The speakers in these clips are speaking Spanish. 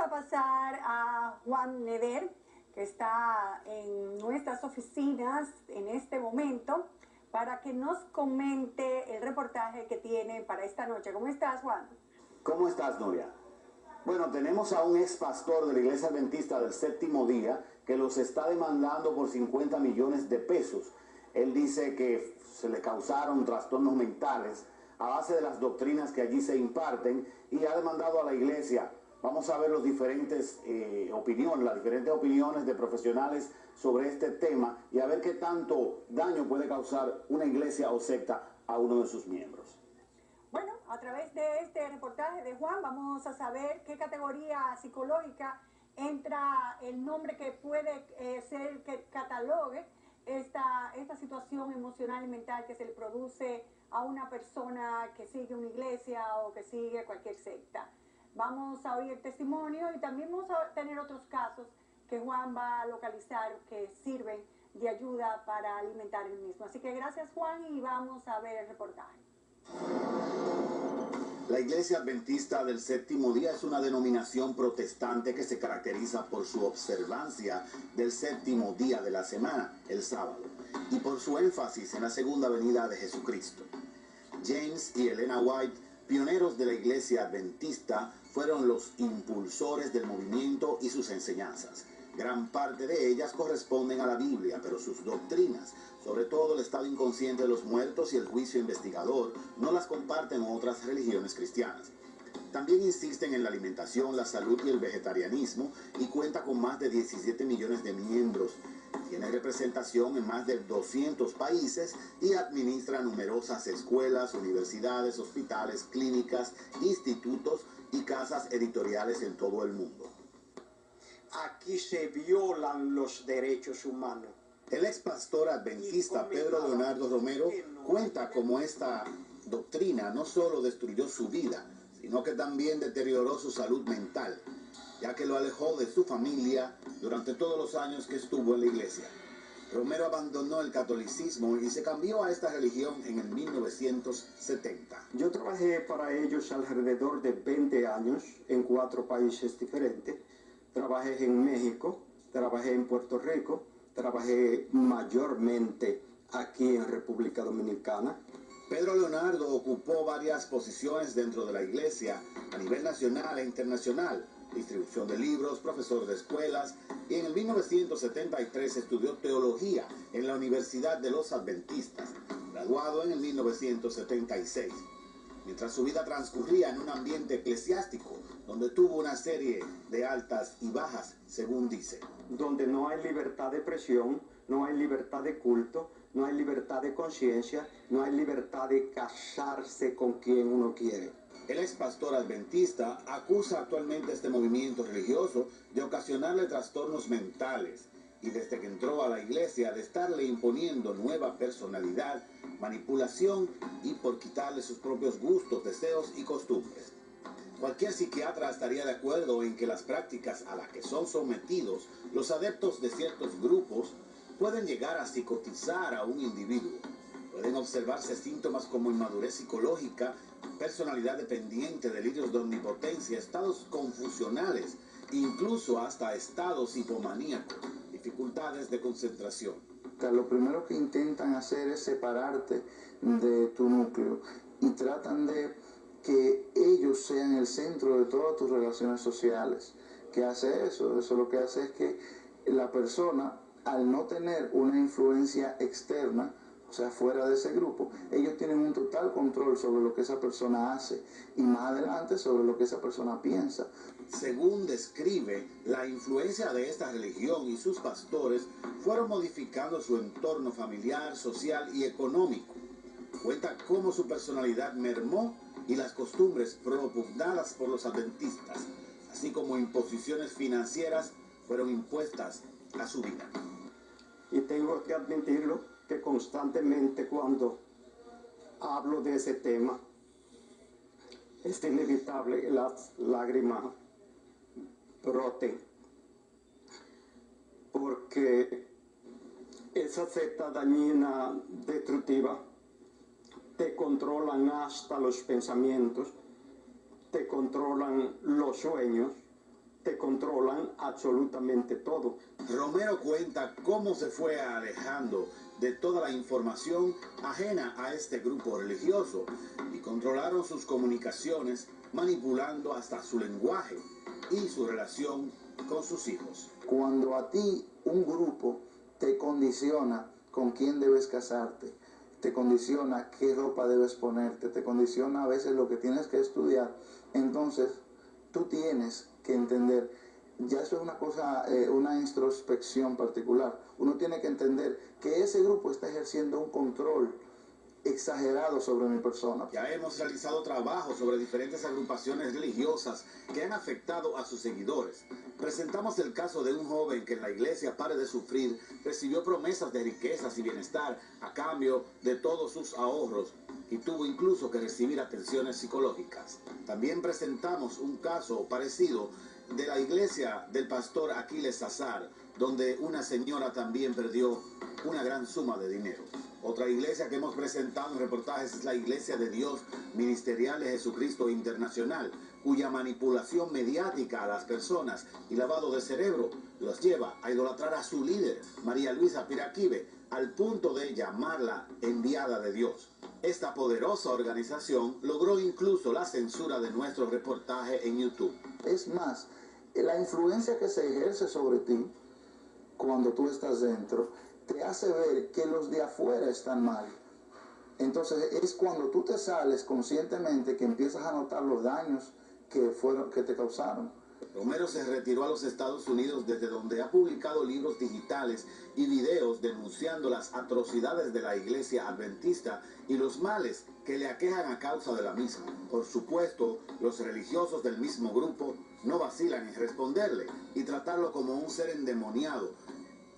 a pasar a Juan Neder, que está en nuestras oficinas en este momento, para que nos comente el reportaje que tiene para esta noche. ¿Cómo estás, Juan? ¿Cómo estás, Nuria? Bueno, tenemos a un ex pastor de la Iglesia Adventista del Séptimo Día que los está demandando por 50 millones de pesos. Él dice que se le causaron trastornos mentales a base de las doctrinas que allí se imparten y ha demandado a la iglesia. Vamos a ver las diferentes opiniones de profesionales sobre este tema y a ver qué tanto daño puede causar una iglesia o secta a uno de sus miembros. Bueno, a través de este reportaje de Juan vamos a saber qué categoría psicológica entra el nombre que puede ser que catalogue esta situación emocional y mental que se le produce a una persona que sigue una iglesia o que sigue cualquier secta. Vamos a oír el testimonio y también vamos a tener otros casos que Juan va a localizar que sirven de ayuda para alimentar el mismo. Así que gracias, Juan, y vamos a ver el reportaje. La Iglesia Adventista del Séptimo Día es una denominación protestante que se caracteriza por su observancia del séptimo día de la semana, el sábado, y por su énfasis en la segunda venida de Jesucristo. James y Elena White, pioneros de la Iglesia Adventista, fueron los impulsores del movimiento y sus enseñanzas. Gran parte de ellas corresponden a la Biblia, pero sus doctrinas, sobre todo el estado inconsciente de los muertos y el juicio investigador, no las comparten otras religiones cristianas. También insisten en la alimentación, la salud y el vegetarianismo y cuenta con más de 17 millones de miembros. Tiene representación en más de 200 países y administra numerosas escuelas, universidades, hospitales, clínicas, institutos y casas editoriales en todo el mundo. Aquí se violan los derechos humanos. El ex pastor adventista Pedro Leonardo Romero cuenta cómo esta doctrina no solo destruyó su vida, sino que también deterioró su salud mental, ya que lo alejó de su familia durante todos los años que estuvo en la iglesia. Romero abandonó el catolicismo y se cambió a esta religión en el 1970. Yo trabajé para ellos alrededor de 20 años en 4 países diferentes. Trabajé en México, trabajé en Puerto Rico, trabajé mayormente aquí en República Dominicana. Pedro Leonardo ocupó varias posiciones dentro de la iglesia a nivel nacional e internacional, distribución de libros, profesor de escuelas, y en el 1973 estudió teología en la Universidad de los Adventistas, graduado en el 1976. Mientras su vida transcurría en un ambiente eclesiástico, donde tuvo una serie de altas y bajas, según dice. Donde no hay libertad de expresión, no hay libertad de culto, no hay libertad de conciencia, no hay libertad de casarse con quien uno quiere. El ex pastor adventista acusa actualmente a este movimiento religioso de ocasionarle trastornos mentales y desde que entró a la iglesia de estarle imponiendo nueva personalidad, manipulación y por quitarle sus propios gustos, deseos y costumbres. Cualquier psiquiatra estaría de acuerdo en que las prácticas a las que son sometidos los adeptos de ciertos grupos pueden llegar a psicotizar a un individuo. Pueden observarse síntomas como inmadurez psicológica, personalidad dependiente, delirios de omnipotencia, estados confusionales, incluso hasta estados hipomaníacos, dificultades de concentración. Lo primero que intentan hacer es separarte de tu núcleo y tratan de que ellos sean el centro de todas tus relaciones sociales. ¿Qué hace eso? Eso lo que hace es que la persona, al no tener una influencia externa, o sea, fuera de ese grupo, ellos tienen un total control sobre lo que esa persona hace y más adelante sobre lo que esa persona piensa. Según describe, la influencia de esta religión y sus pastores fueron modificando su entorno familiar, social y económico. Cuenta cómo su personalidad mermó y las costumbres propugnadas por los adventistas, así como imposiciones financieras, fueron impuestas a su vida. Y tengo que admitirlo, que constantemente cuando hablo de ese tema, es inevitable que las lágrimas broten, porque esa secta dañina, destructiva, te controlan hasta los pensamientos, te controlan los sueños, te controlan absolutamente todo. Romero cuenta cómo se fue alejando de toda la información ajena a este grupo religioso y controlaron sus comunicaciones, manipulando hasta su lenguaje y su relación con sus hijos. Cuando a ti un grupo te condiciona con quién debes casarte, te condiciona qué ropa debes ponerte, te condiciona a veces lo que tienes que estudiar, entonces tú tienes que entender, ya eso es una cosa, una introspección particular. Uno tiene que entender que ese grupo está ejerciendo un control exagerado sobre mi persona. Ya hemos realizado trabajos sobre diferentes agrupaciones religiosas que han afectado a sus seguidores. Presentamos el caso de un joven que en la iglesia Pare de Sufrir recibió promesas de riquezas y bienestar a cambio de todos sus ahorros y tuvo incluso que recibir atenciones psicológicas. También presentamos un caso parecido de la iglesia del pastor Aquiles Azar, donde una señora también perdió una gran suma de dinero. Otra iglesia que hemos presentado en reportajes es la Iglesia de Dios Ministerial de Jesucristo Internacional, cuya manipulación mediática a las personas y lavado de cerebro los lleva a idolatrar a su líder, María Luisa Piraquive, al punto de llamarla enviada de Dios. Esta poderosa organización logró incluso la censura de nuestro reportaje en YouTube. Es más, la influencia que se ejerce sobre ti cuando tú estás dentro te hace ver que los de afuera están mal. Entonces es cuando tú te sales conscientemente que empiezas a notar los daños que te causaron. Romero se retiró a los Estados Unidos, desde donde ha publicado libros digitales y videos denunciando las atrocidades de la iglesia adventista y los males que le aquejan a causa de la misma. Por supuesto, los religiosos del mismo grupo no vacilan en responderle y tratarlo como un ser endemoniado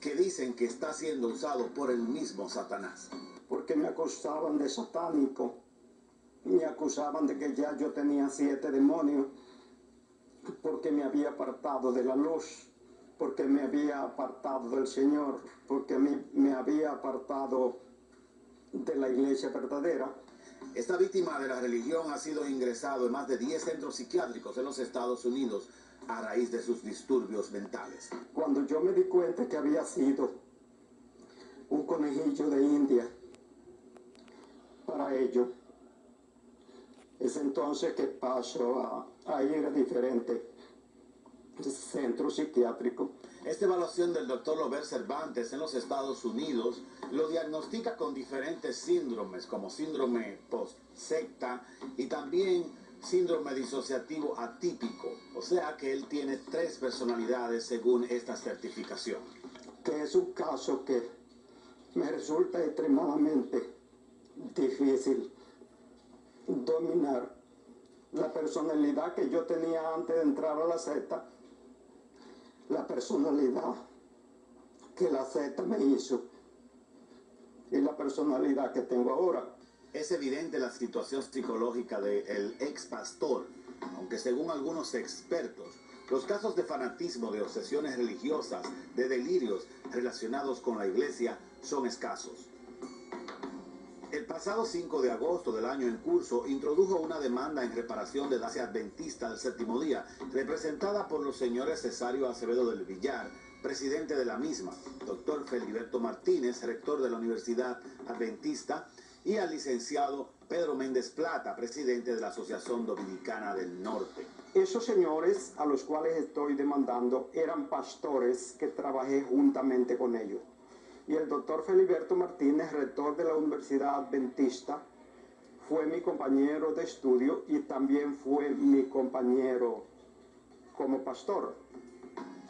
que dicen que está siendo usado por el mismo Satanás. Porque me acusaban de satánico, me acusaban de que ya yo tenía 7 demonios, porque me había apartado de la luz, porque me había apartado del Señor, porque me había apartado de la iglesia verdadera. Esta víctima de la religión ha sido ingresado en más de 10 centros psiquiátricos en los Estados Unidos a raíz de sus disturbios mentales. Cuando yo me di cuenta que había sido un conejillo de India para ello, es entonces que paso a ir a diferentes centros psiquiátricos. Esta evaluación del doctor Robert Cervantes en los Estados Unidos lo diagnostica con diferentes síndromes, como síndrome post-secta y también síndrome disociativo atípico. O sea que él tiene 3 personalidades según esta certificación. Que es un caso que me resulta extremadamente difícil dominar. La personalidad que yo tenía antes de entrar a la secta, la personalidad que la secta me hizo y la personalidad que tengo ahora. Es evidente la situación psicológica del ex pastor, aunque según algunos expertos, los casos de fanatismo, de obsesiones religiosas, de delirios relacionados con la iglesia son escasos. El pasado 5 de agosto del año en curso introdujo una demanda en reparación de la Iglesia Adventista del Séptimo Día, representada por los señores Cesario Acevedo del Villar, presidente de la misma, doctor Feliberto Martínez, rector de la Universidad Adventista, y al licenciado Pedro Méndez Plata, presidente de la Asociación Dominicana del Norte. Esos señores a los cuales estoy demandando eran pastores que trabajé juntamente con ellos. Y el doctor Feliberto Martínez, rector de la Universidad Adventista, fue mi compañero de estudio y también fue mi compañero como pastor.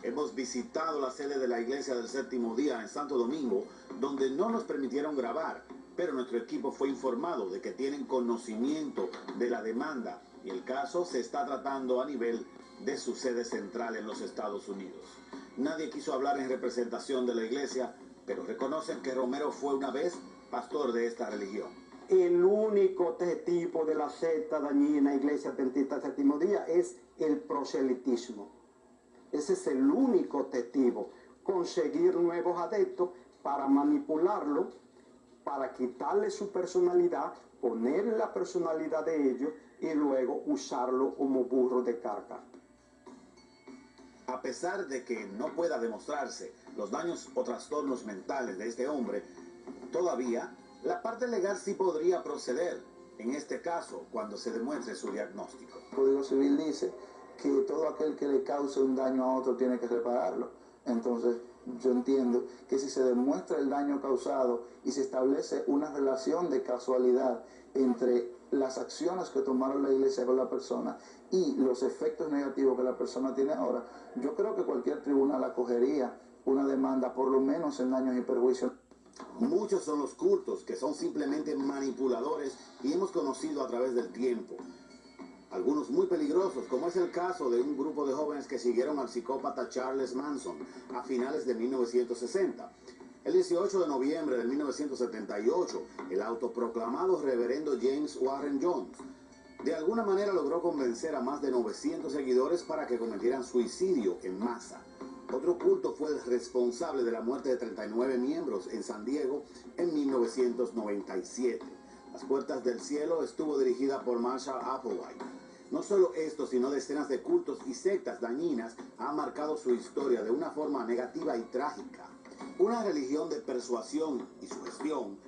Hemos visitado la sede de la Iglesia del Séptimo Día en Santo Domingo, donde no nos permitieron grabar, pero nuestro equipo fue informado de que tienen conocimiento de la demanda y el caso se está tratando a nivel de su sede central en los Estados Unidos. Nadie quiso hablar en representación de la iglesia, pero reconocen que Romero fue una vez pastor de esta religión. El único objetivo de la secta dañina Iglesia Adventista del Séptimo Día es el proselitismo. Ese es el único objetivo, conseguir nuevos adeptos para manipularlo, para quitarle su personalidad, ponerle la personalidad de ellos y luego usarlo como burro de carga. A pesar de que no pueda demostrarse los daños o trastornos mentales de este hombre, todavía la parte legal sí podría proceder, en este caso, cuando se demuestre su diagnóstico. El Código Civil dice que todo aquel que le cause un daño a otro tiene que repararlo. Entonces, yo entiendo que si se demuestra el daño causado y se establece una relación de casualidad entre las acciones que tomaron la iglesia con la persona y los efectos negativos que la persona tiene ahora, yo creo que cualquier tribunal acogería una demanda por lo menos en daños y perjuicios. Muchos son los cultos que son simplemente manipuladores y hemos conocido a través del tiempo. Algunos muy peligrosos, como es el caso de un grupo de jóvenes que siguieron al psicópata Charles Manson a finales de 1960. El 18 de noviembre de 1978, el autoproclamado reverendo James Warren Jones de alguna manera logró convencer a más de 900 seguidores para que cometieran suicidio en masa. Otro culto fue el responsable de la muerte de 39 miembros en San Diego en 1997. Las Puertas del Cielo estuvo dirigida por Marshall Applewhite. No solo esto, sino decenas de cultos y sectas dañinas han marcado su historia de una forma negativa y trágica. Una religión de persuasión y sugestión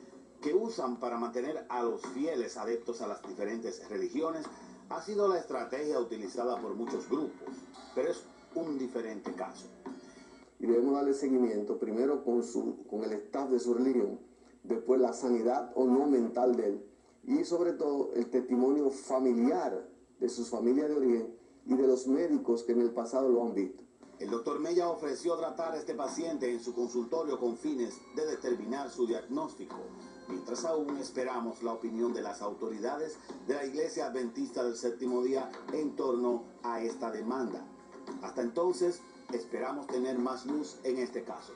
que usan para mantener a los fieles adeptos a las diferentes religiones ha sido la estrategia utilizada por muchos grupos, pero es un diferente caso. Y debemos darle seguimiento primero con el staff de su religión, después la sanidad o no mental de él y sobre todo el testimonio familiar de sus familias de origen y de los médicos que en el pasado lo han visto. El doctor Mella ofreció tratar a este paciente en su consultorio con fines de determinar su diagnóstico, mientras aún esperamos la opinión de las autoridades de la Iglesia Adventista del Séptimo Día en torno a esta demanda. Hasta entonces, esperamos tener más luz en este caso.